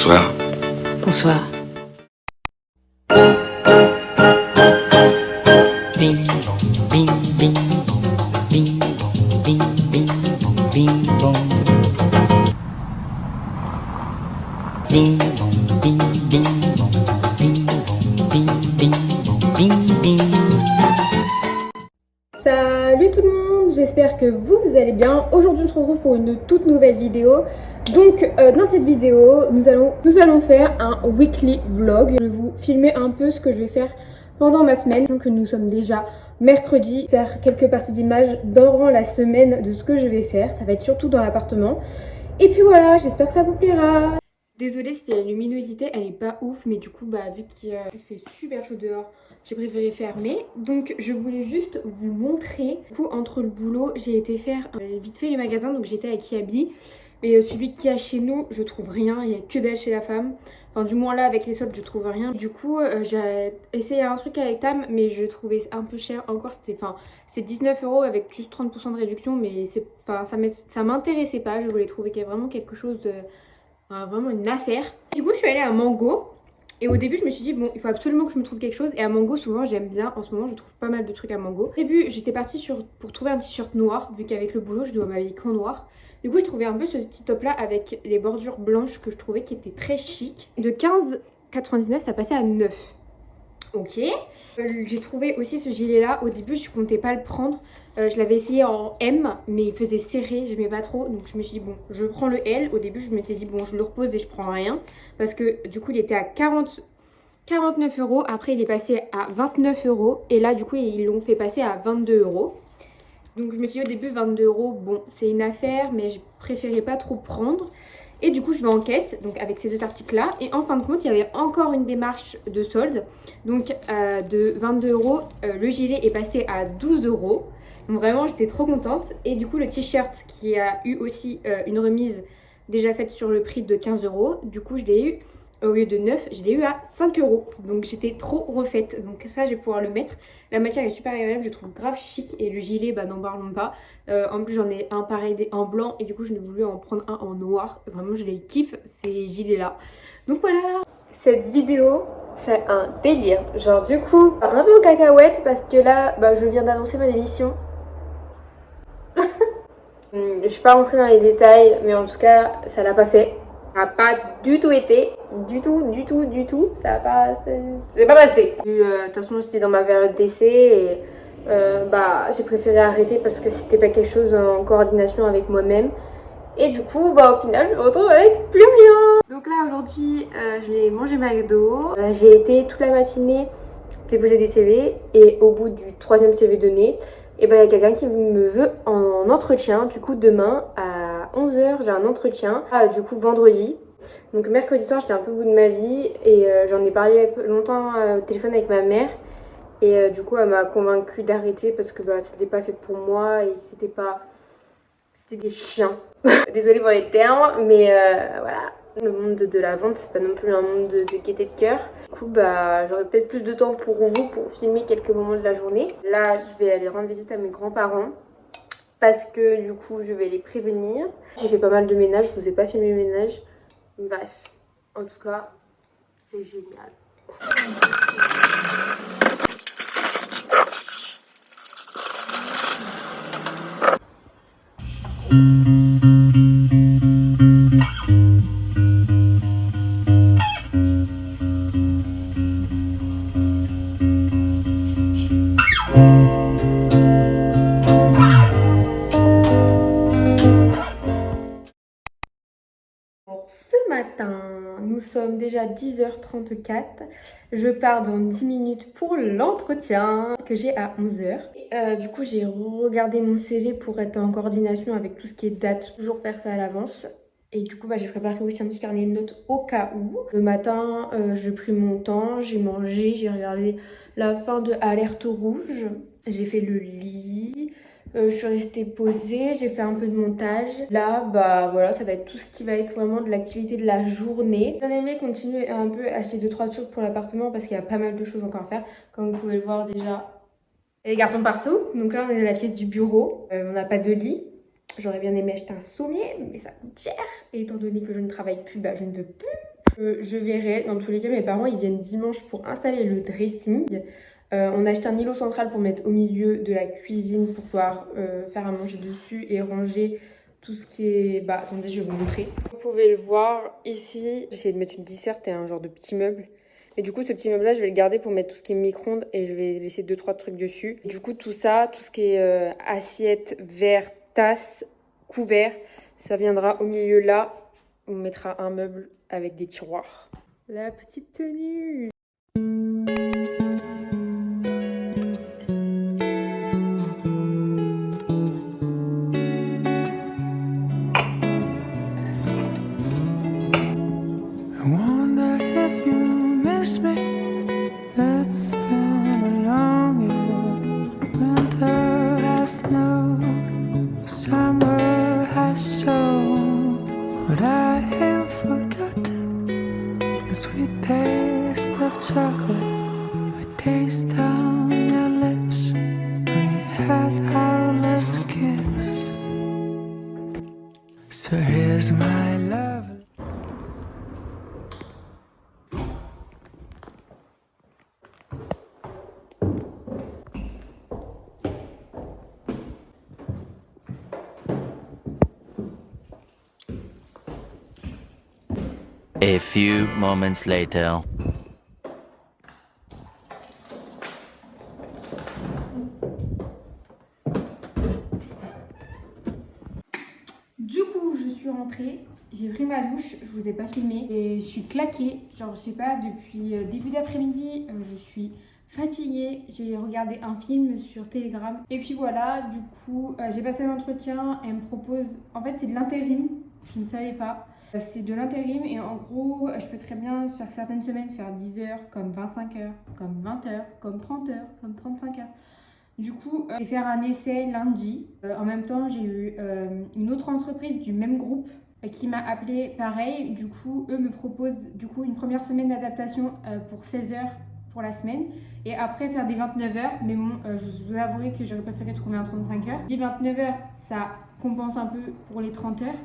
Bonsoir. Bonsoir. Bing bong, bing bing bong, bing bong, bing bing bong, bing bong. Bing bong, bing bing bong, bing bong, bing bing bong, bing bing. Salut tout le monde, j'espère que vous allez bien. Aujourd'hui on se retrouve pour une toute nouvelle vidéo. Donc dans cette vidéo nous allons faire un weekly vlog. Je vais vous filmer un peu ce que je vais faire pendant ma semaine. Donc nous sommes déjà mercredi, faire quelques parties d'images durant la semaine de ce que je vais faire. Ça va être surtout dans l'appartement. Et puis voilà, j'espère que ça vous plaira. Désolée si la luminosité elle est pas ouf, mais du coup vu qu'il fait super chaud dehors, j'ai préféré fermer. Donc je voulais juste vous montrer. Du coup entre le boulot j'ai été faire vite fait les magasins. Donc j'étais à Kiabi. Mais celui qui a chez nous je trouve rien. Il n'y a que dalle chez la femme. Enfin du moins là avec les soldes je trouve rien. Du coup j'ai essayé un truc avec Tam. Mais je trouvais un peu cher encore. C'est 19 € avec juste 30% de réduction. Mais ça m'intéressait pas. Je voulais trouver qu'il y a vraiment quelque chose vraiment une affaire. Du coup je suis allée à Mango. Et au début je me suis dit bon il faut absolument que je me trouve quelque chose. Et à Mango souvent j'aime bien, en ce moment je trouve pas mal de trucs à Mango. Au début j'étais partie pour trouver un t-shirt noir. Vu qu'avec le boulot je dois m'habiller qu'en noir. Du coup je trouvais un peu ce petit top là avec les bordures blanches que je trouvais qui était très chic. De 15,99 ça passait à 9. Ok. J'ai trouvé aussi ce gilet là. Au début je comptais pas le prendre. Je l'avais essayé en M mais il faisait serré, j'aimais pas trop. Donc je me suis dit bon je prends le L. Au début je m'étais dit bon je le repose et je prends rien. Parce que du coup il était à 49 €. Après il est passé à 29 €. Et là du coup ils l'ont fait passer à 22 €. Donc je me suis dit au début 22 € bon c'est une affaire mais je préférais pas trop prendre. Et du coup je vais en caisse donc avec ces deux articles là. Et en fin de compte il y avait encore une démarche de solde. Donc de 22 €, le gilet est passé à 12 €. Donc vraiment j'étais trop contente. Et du coup le t-shirt qui a eu aussi une remise déjà faite sur le prix de 15 €. Du coup je l'ai eu au lieu de 9, je l'ai eu à 5 €. Donc j'étais trop refaite. Donc ça je vais pouvoir le mettre. La matière est super agréable, je trouve grave chic. Et le gilet n'en parlons pas. En plus j'en ai un pareil en blanc. Et du coup je n'ai voulu en prendre un en noir. Vraiment je les kiffe ces gilets là. Donc voilà. Cette vidéo c'est un délire. Genre du coup un peu en cacahuète. Parce que là je viens d'annoncer ma démission. Je suis pas rentrée dans les détails. Mais en tout cas ça l'a pas fait. Ça n'a pas du tout été, du tout, ça a pas, c'est pas passé. De toute façon j'étais dans ma période d'essai et j'ai préféré arrêter parce que c'était pas quelque chose en coordination avec moi-même. Et du coup au final je me retrouve avec plus rien. Donc là aujourd'hui j'ai mangé McDo, j'ai été toute la matinée déposer des CV et au bout du 3e CV donné, et il y a quelqu'un qui me veut en entretien. Du coup demain à 11 h j'ai un entretien. Du coup vendredi. Donc mercredi soir j'étais un peu au bout de ma vie. Et j'en ai parlé longtemps au téléphone avec ma mère. Et du coup elle m'a convaincue d'arrêter parce que c'était pas fait pour moi. Et c'était des chiens. Désolée pour les termes. Mais voilà. Le monde de la vente c'est pas non plus un monde de gaieté de cœur. Du coup j'aurai peut-être plus de temps pour vous pour filmer quelques moments de la journée. Là je vais aller rendre visite à mes grands-parents parce que du coup je vais les prévenir. J'ai fait pas mal de ménage, je vous ai pas filmé le ménage. Bref, en tout cas c'est génial. Ce matin, nous sommes déjà 10h34. Je pars dans 10 minutes pour l'entretien que j'ai à 11h. Du coup, j'ai regardé mon CV pour être en coordination avec tout ce qui est date. Toujours faire ça à l'avance. Et du coup, j'ai préparé aussi un petit carnet de notes au cas où. Le matin, j'ai pris mon temps, j'ai mangé, j'ai regardé la fin de Alerte Rouge. J'ai fait le lit. Je suis restée posée, j'ai fait un peu de montage. Là, voilà, ça va être tout ce qui va être vraiment de l'activité de la journée. J'ai bien aimé continuer un peu à acheter 2-3 choses pour l'appartement parce qu'il y a pas mal de choses encore à faire. Comme vous pouvez le voir déjà, il y a des cartons partout. Donc là, on est dans la pièce du bureau. On n'a pas de lit. J'aurais bien aimé acheter un sommier, mais ça coûte cher. Et étant donné que je ne travaille plus, je ne peux plus. Je verrai. Dans tous les cas, mes parents ils viennent dimanche pour installer le dressing. On a acheté un îlot central pour mettre au milieu de la cuisine pour pouvoir faire à manger dessus et ranger tout ce qui est... Bah attendez, je vais vous montrer. Vous pouvez le voir ici. J'ai essayé de mettre une disserte et un genre de petit meuble. Et du coup, ce petit meuble-là, je vais le garder pour mettre tout ce qui est micro-ondes et je vais laisser 2-3 trucs dessus. Et du coup, tout ça, tout ce qui est assiette, verre, tasse, couvert, ça viendra au milieu là. On mettra un meuble avec des tiroirs. La petite tenue. I wonder if you miss me. It's been a long year. Winter has snowed, summer has shown, but I haven't forgotten the sweet taste of chocolate. I taste on your lips when we had our last kiss. So here's my love. A few moments later. Du coup, je suis rentrée, j'ai pris ma douche, je vous ai pas filmé et je suis claquée. Genre, je sais pas, depuis début d'après-midi, je suis fatiguée. J'ai regardé un film sur Telegram et puis voilà, du coup, j'ai passé l'entretien. Elle me propose, en fait, c'est de l'intérim, je ne savais pas. C'est de l'intérim et en gros, je peux très bien sur certaines semaines faire 10 heures, comme 25 heures, comme 20 heures, comme 30 heures, comme 35 heures. Du coup, je vais faire un essai lundi. En même temps, j'ai eu une autre entreprise du même groupe qui m'a appelé pareil. Du coup, eux me proposent une première semaine d'adaptation pour 16 heures pour la semaine. Et après, faire des 29 heures. Mais bon, je vous avouerai que j'aurais préféré trouver un 35 heures. Les 29 heures, ça compense un peu pour les 30 heures.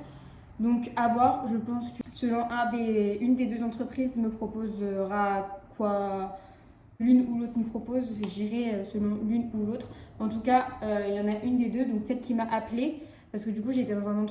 Donc à voir, je pense que selon une des deux entreprises me proposera quoi, l'une ou l'autre me propose, j'irai selon l'une ou l'autre. En tout cas, il y en a une des deux, donc celle qui m'a appelée, parce que du coup j'étais dans un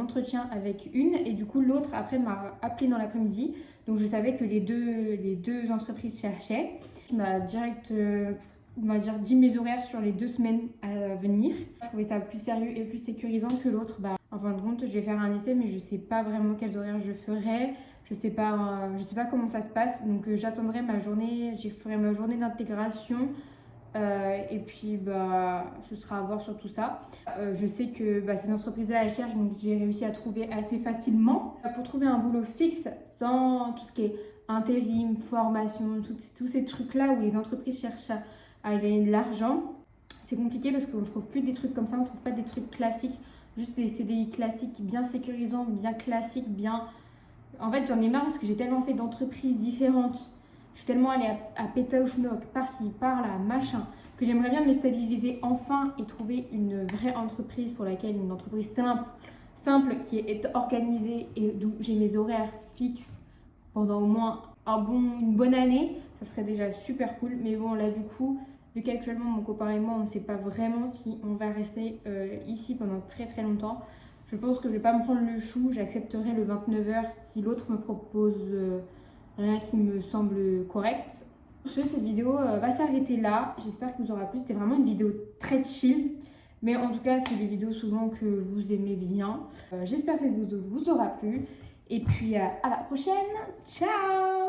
entretien avec une, et du coup l'autre après m'a appelée dans l'après-midi. Donc je savais que les deux entreprises cherchaient. Il m'a dit mes horaires sur les 2 semaines à venir. Je trouvais ça plus sérieux et plus sécurisant que l'autre. En fin de compte, je vais faire un essai, mais je sais pas vraiment quels horaires je ferai. Je sais pas comment ça se passe. Donc j'attendrai ma journée, je ferai ma journée d'intégration. Et puis ce sera à voir sur tout ça. Je sais que ces entreprises-là elles cherchent, donc j'ai réussi à trouver assez facilement. Pour trouver un boulot fixe, sans tout ce qui est intérim, formation, tous ces trucs-là où les entreprises cherchent à gagner de l'argent, c'est compliqué parce qu'on ne trouve plus des trucs comme ça, on ne trouve pas des trucs classiques, juste des CDI classiques, bien sécurisants, bien classiques, bien... En fait, j'en ai marre parce que j'ai tellement fait d'entreprises différentes, je suis tellement allée à Pétaouchnok, par-ci, par-là, machin, que j'aimerais bien me stabiliser enfin et trouver une vraie entreprise une entreprise simple qui est organisée et d'où j'ai mes horaires fixes pendant au moins une bonne année. Ça serait déjà super cool. Mais bon, là du coup, vu qu'actuellement mon copain et moi on ne sait pas vraiment si on va rester ici pendant très très longtemps, je pense que je vais pas me prendre le chou. J'accepterai le 29 heures si l'autre me propose rien qui me semble correct. Cette vidéo va s'arrêter là. J'espère que vous aura plu. C'était vraiment une vidéo très chill, mais en tout cas c'est des vidéos souvent que vous aimez bien. J'espère que cette vidéo vous aura plu et puis à la prochaine. Ciao.